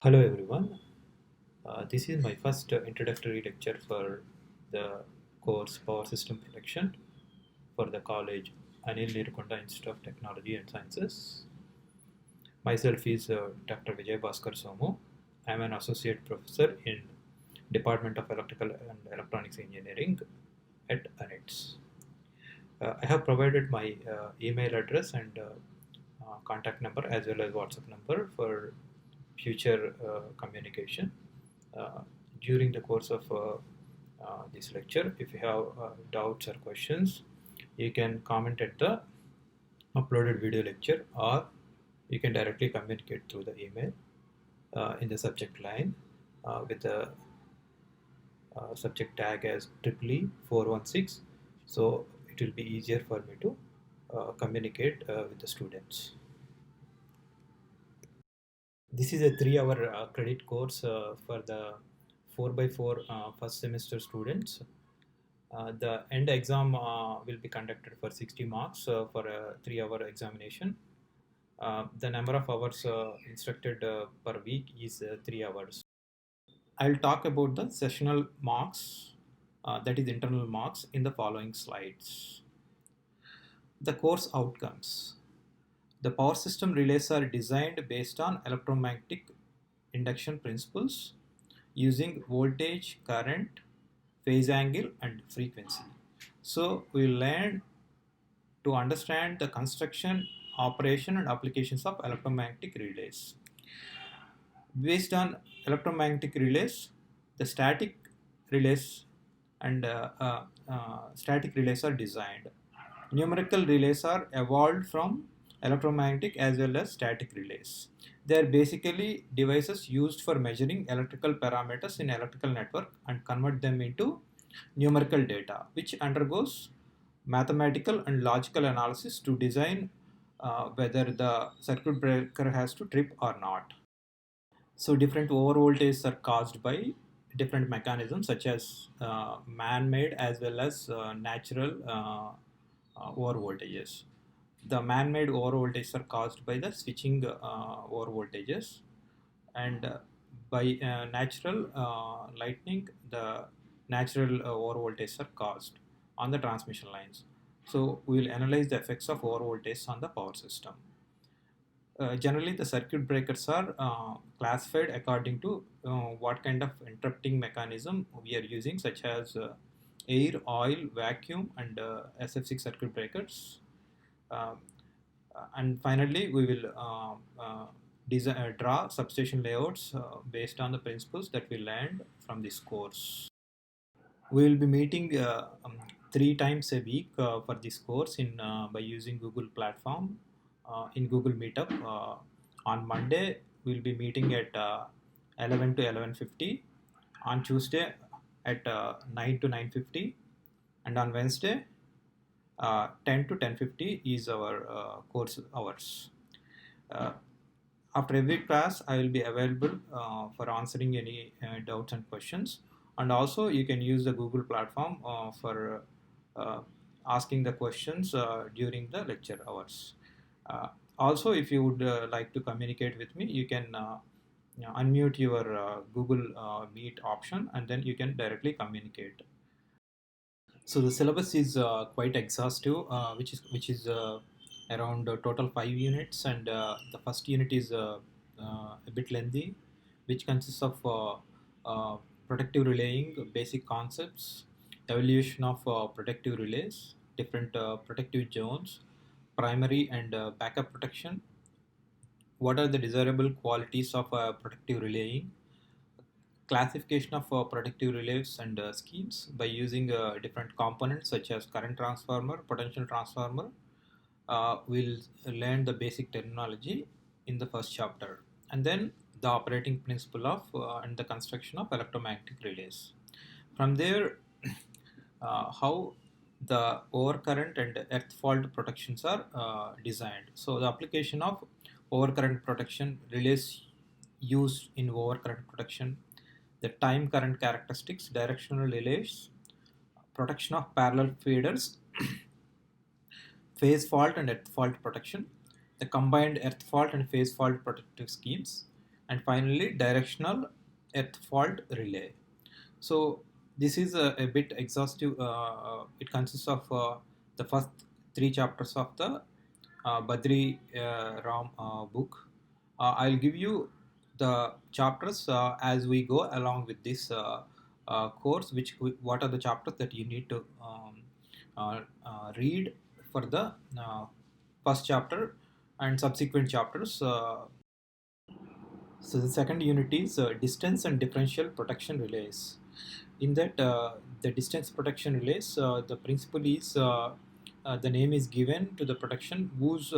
Hello everyone. This is my first introductory lecture for the course Power System Protection for the college Anil Neerukonda Institute of Technology and Sciences. Myself is Dr. Vijay Bhaskar Somu. I am an associate professor in Department of Electrical and Electronics Engineering at ANITS. I have provided my email address and contact number as well as WhatsApp number for future communication. Uh, During the course of this lecture, if you have doubts or questions, you can comment at the uploaded video lecture, or you can directly communicate through the email in the subject line with the subject tag as triple 416. So it will be easier for me to communicate with the students. This is a 3-hour credit course for the 4x4 first semester students. The end exam will be conducted for 60 marks for a 3-hour examination. The number of hours instructed per week is 3 hours. I'll talk about the sessional marks, that is internal marks, in the following slides. The course outcomes. The power system relays are designed based on electromagnetic induction principles using voltage, current, phase angle, and frequency. So we learn to understand the construction, operation, and applications of electromagnetic relays. Based on electromagnetic relays, the static relays are designed. Numerical relays are evolved from electromagnetic as well as static relays. They are basically devices used for measuring electrical parameters in electrical network and convert them into numerical data, which undergoes mathematical and logical analysis to design whether the circuit breaker has to trip or not. So different overvoltages are caused by different mechanisms such as man-made as well as natural overvoltages. The man-made overvoltages are caused by the switching overvoltages, and by natural lightning, the natural overvoltages are caused on the transmission lines. So we will analyze the effects of overvoltage on the power system. Generally, the circuit breakers are classified according to what kind of interrupting mechanism we are using, such as air, oil, vacuum, and SF6 circuit breakers. Uh, and finally, we will draw substation layouts based on the principles that we learned from this course. We will be meeting 3 times a week for this course by using Google platform in Google Meetup. On Monday, we'll be meeting at 11 to 11:50. On Tuesday, at 9 to 9:50, and on Wednesday, 10 to 10:50 is our course hours. Uh, After every class, I will be available for answering any doubts and questions. And also, you can use the Google platform for asking the questions during the lecture hours. Uh, Also, if you would like to communicate with me, you can unmute your Google Meet option, and then you can directly communicate. So the syllabus is quite exhaustive, which is around total 5 units, and the first unit is a bit lengthy, which consists of protective relaying, basic concepts, evaluation of protective relays, different protective zones, primary and backup protection. What are the desirable qualities of protective relaying? Classification of protective relays and schemes by using different components such as current transformer, potential transformer. We'll learn the basic terminology in the first chapter, and then the operating principle of and the construction of electromagnetic relays. From there, how the overcurrent and earth fault protections are designed. So the application of overcurrent protection relays used in overcurrent protection, the time current characteristics, directional relays, protection of parallel feeders, phase fault and earth fault protection, the combined earth fault and phase fault protective schemes, and finally directional earth fault relay. So this is a bit exhaustive. It consists of the first three chapters of the Badri Ram book. I'll give you the chapters as we go along with this course. What are the chapters that you need to read for the first chapter and subsequent chapters. So the second unit is distance and differential protection relays. In that, the distance protection relays, the principle is the name is given to the protection whose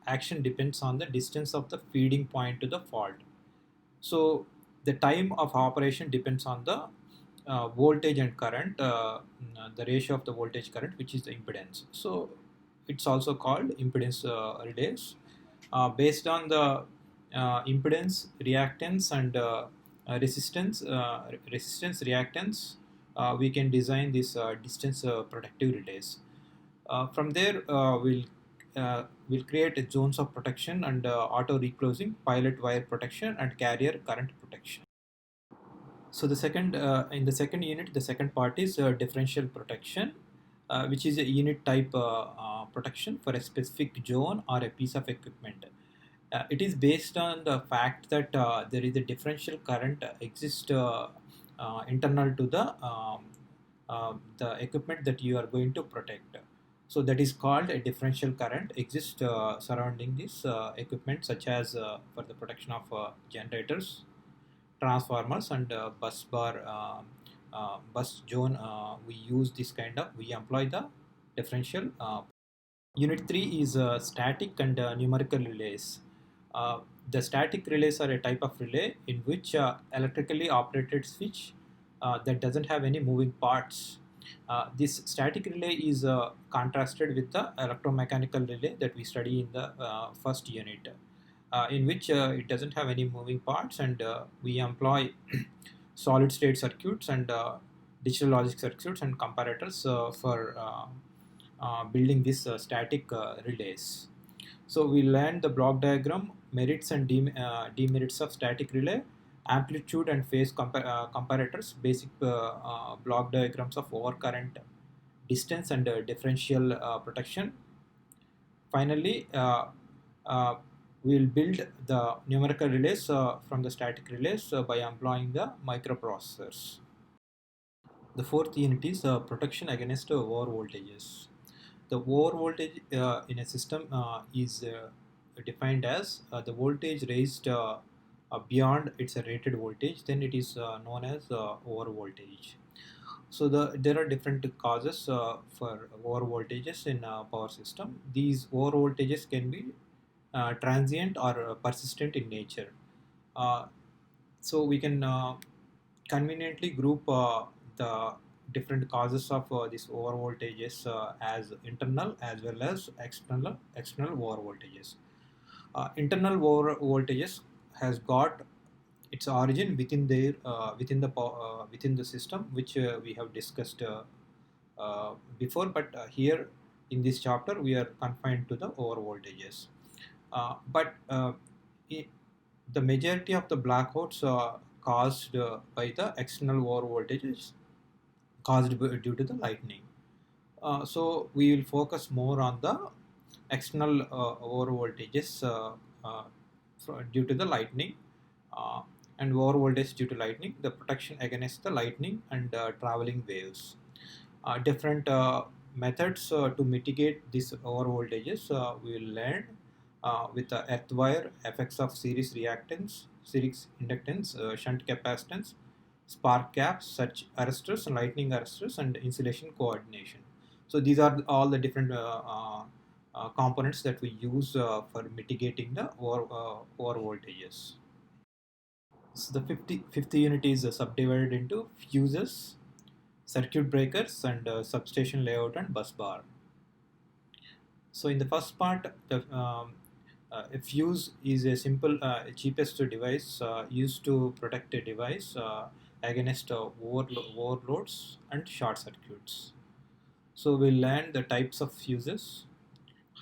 action depends on the distance of the feeding point to the fault. So the time of operation depends on the voltage and current, the ratio of the voltage current, which is the impedance. So it's also called impedance relays. Based on the impedance, reactance, and resistance reactance, we can design this distance protective relays. From there, we'll create zones of protection and auto reclosing, pilot wire protection, and carrier current protection. So in the second unit, the second part is differential protection, which is a unit type protection for a specific zone or a piece of equipment. It is based on the fact that there is a differential current exists internal to the equipment that you are going to protect. So that is called a differential current exists surrounding this equipment, such as for the protection of generators, transformers, and bus zone. We employ the differential. Unit 3 is static and numerical relays. The static relays are a type of relay in which electrically operated switch that doesn't have any moving parts. This static relay is contrasted with the electromechanical relay that we study in the first unit, in which it doesn't have any moving parts, and we employ solid state circuits and digital logic circuits and comparators for building this static relays. So we learned the block diagram, merits and demerits of static relay, amplitude and phase comparators, basic block diagrams of overcurrent, distance, and differential protection. Finally, we will build the numerical relays from the static relays by employing the microprocessors. The fourth unit is protection against over voltages. The over voltage in a system is defined as the voltage raised beyond its rated voltage, then it is known as over voltage. So there are different causes for over voltages in a power system. These over voltages can be transient or persistent in nature. Uh, so we can conveniently group the different causes of these over voltages as internal as well as external over voltages. Internal over voltages has got its origin within the system, which we have discussed before, but here in this chapter we are confined to the over voltages. But the majority of the blackouts caused by the external over voltages caused due to the lightning. So we will focus more on the external over voltages due to the lightning, uh, and over voltage due to lightning, the protection against the lightning and traveling waves. Different methods to mitigate these over voltages we will learn with the earth wire, effects of series reactance, series inductance, shunt capacitance, spark gaps, such arresters, lightning arresters, and insulation coordination. So these are all the different components that we use for mitigating the over voltages. So the fifth unit is subdivided into fuses, circuit breakers, and substation layout and bus bar. So in the first part, a fuse is a simple, cheapest device used to protect a device against overloads and short circuits. So we'll learn the types of fuses,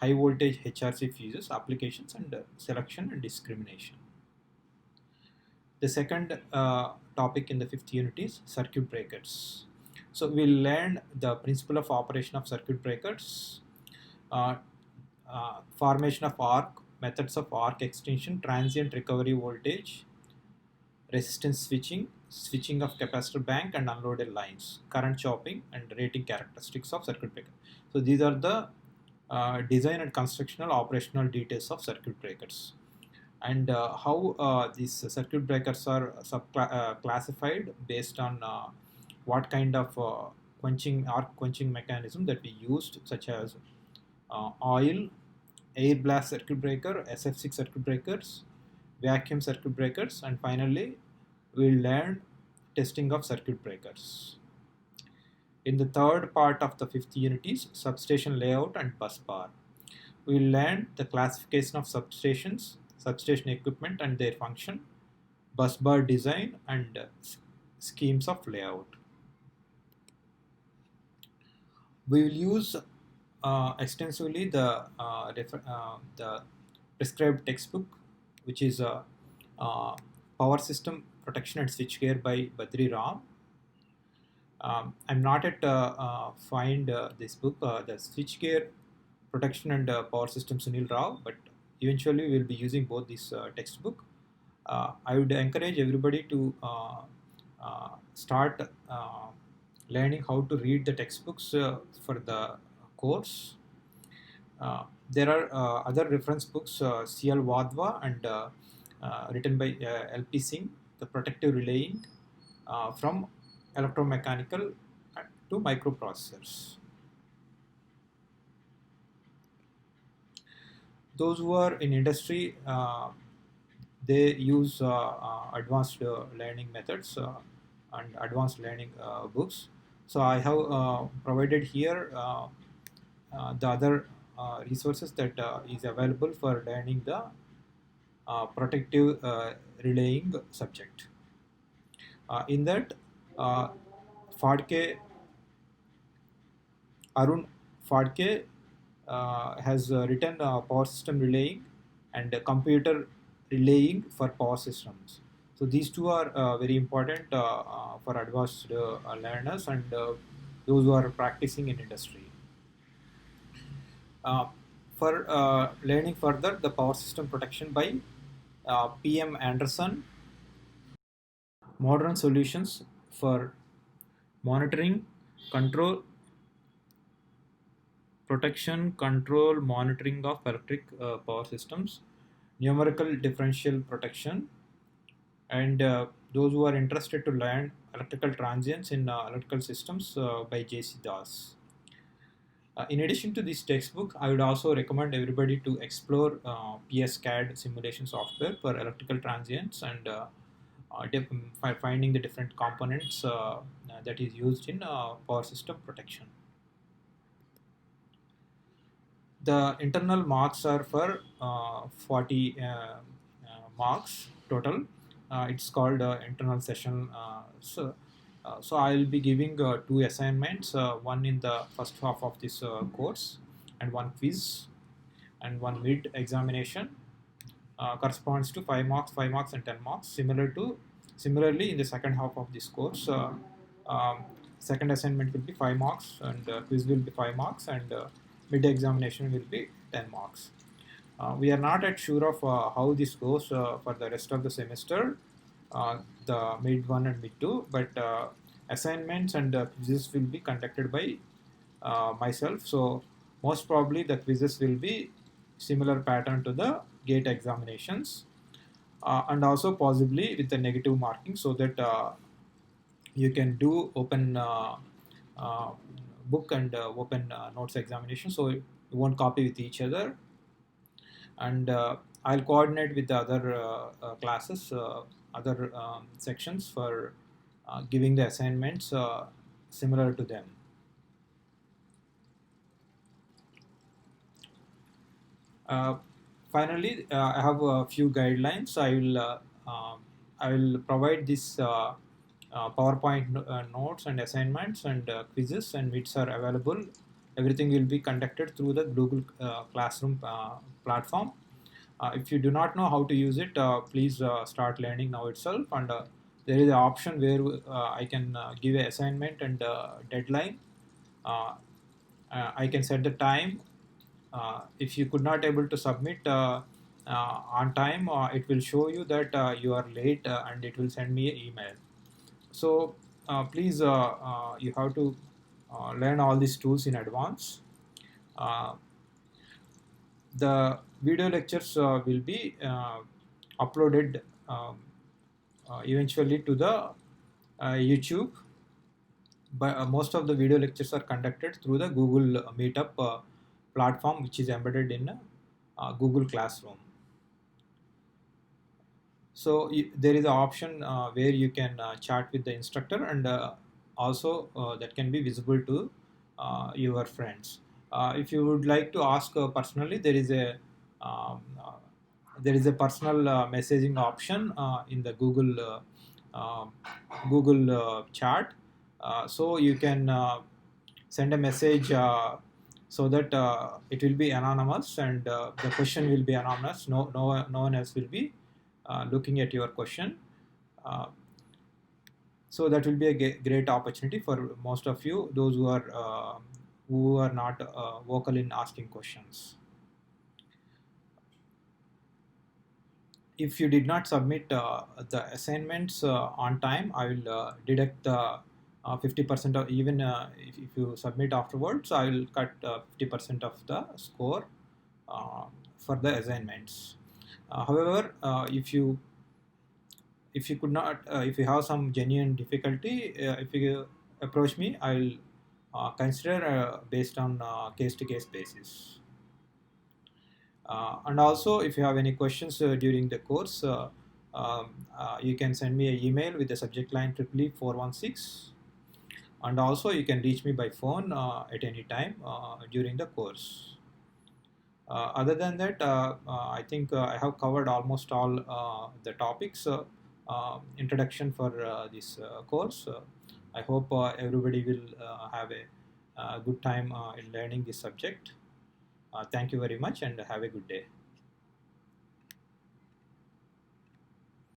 high voltage HRC fuses, applications, and selection and discrimination. The second topic in the fifth unit is circuit breakers. So we'll learn the principle of operation of circuit breakers, uh, formation of arc, methods of arc extension, transient recovery voltage, resistance switching, switching of capacitor bank and unloaded lines, current chopping, and rating characteristics of circuit breaker. So these are the design and constructional operational details of circuit breakers, and how these circuit breakers are classified based on what kind of arc quenching mechanism that we used, such as oil, air blast circuit breaker, SF6 circuit breakers, vacuum circuit breakers, and finally we'll learn testing of circuit breakers. In the third part of the fifth unit is substation layout and bus bar. We will learn the classification of substations, substation equipment and their function, bus bar design, and schemes of layout. We will use extensively the prescribed textbook, which is Power System Protection and Switchgear by Badri Ram. I'm not at find this book, the Switchgear Protection and Power System Sunil Rao, but eventually we'll be using both this textbook. I would encourage everybody to start learning how to read the textbooks for the course. There are other reference books, CL Wadhwa and written by LP Singh, The Protective Relaying from Electromechanical to Microprocessors. Those who are in industry, they use advanced learning methods and advanced learning books. So I have provided here the other resources that is available for learning the protective relaying subject. In that, Arun Phadke has written power system relaying and computer relaying for power systems. So these two are very important for advanced learners and those who are practicing in industry. For learning further, the power system protection by PM Anderson, modern solutions for monitoring, control, protection, control, monitoring of electric power systems, numerical differential protection, and those who are interested to learn electrical transients in electrical systems by J.C. Das. In addition to this textbook, I would also recommend everybody to explore PSCAD simulation software for electrical transients and finding the different components that is used in power system protection. The internal marks are for 40 marks total. It's called internal session. So I'll be giving two assignments, one in the first half of this course, and one quiz, and one mid examination. Corresponds to 5 marks, 5 marks, and 10 marks. Similarly, in the second half of this course, second assignment will be 5 marks, and quiz will be 5 marks, and mid examination will be 10 marks. We are not yet sure of how this goes for the rest of the semester, the mid 1 and mid 2, but assignments and quizzes will be conducted by myself. So most probably the quizzes will be similar pattern to the GATE examinations, and also possibly with the negative marking, so that you can do open book and open notes examination, so you won't copy with each other. And I'll coordinate with the other classes, other sections for giving the assignments similar to them. Finally, I have a few guidelines. I will provide this PowerPoint notes and assignments and quizzes, and which are available. Everything will be conducted through the Google Classroom platform. If you do not know how to use it, please start learning now itself. And there is an option where I can give an assignment and deadline. Uh, I can set the time. If you could not able to submit on time, it will show you that you are late, and it will send me an email. So please, you have to learn all these tools in advance. Uh, the video lectures will be uploaded eventually to the YouTube. But most of the video lectures are conducted through the Google Meetup platform, which is embedded in Google Classroom. So there is an option where you can chat with the instructor, and also that can be visible to your friends. If you would like to ask personally, um, uh, there is a personal messaging option in the uh, Google chat. So you can send a message so that it will be anonymous, and the question will be anonymous. No one else will be looking at your question. Uh, so that will be a great opportunity for most of you, those who are not vocal in asking questions. If you did not submit the assignments on time, I will deduct the 50%, of even if you submit afterwards, I will cut 50% of the score uh, for the assignments. However, if you could not, if you have some genuine difficulty, if you approach me, I will consider based on case-to-case basis. And also, if you have any questions during the course, you can send me an email with the subject line 416, and also you can reach me by phone at any time during the course. Other than that, I think I have covered almost all the topics, introduction for this course. I hope everybody will have a good time in learning this subject. Thank you very much, and have a good day.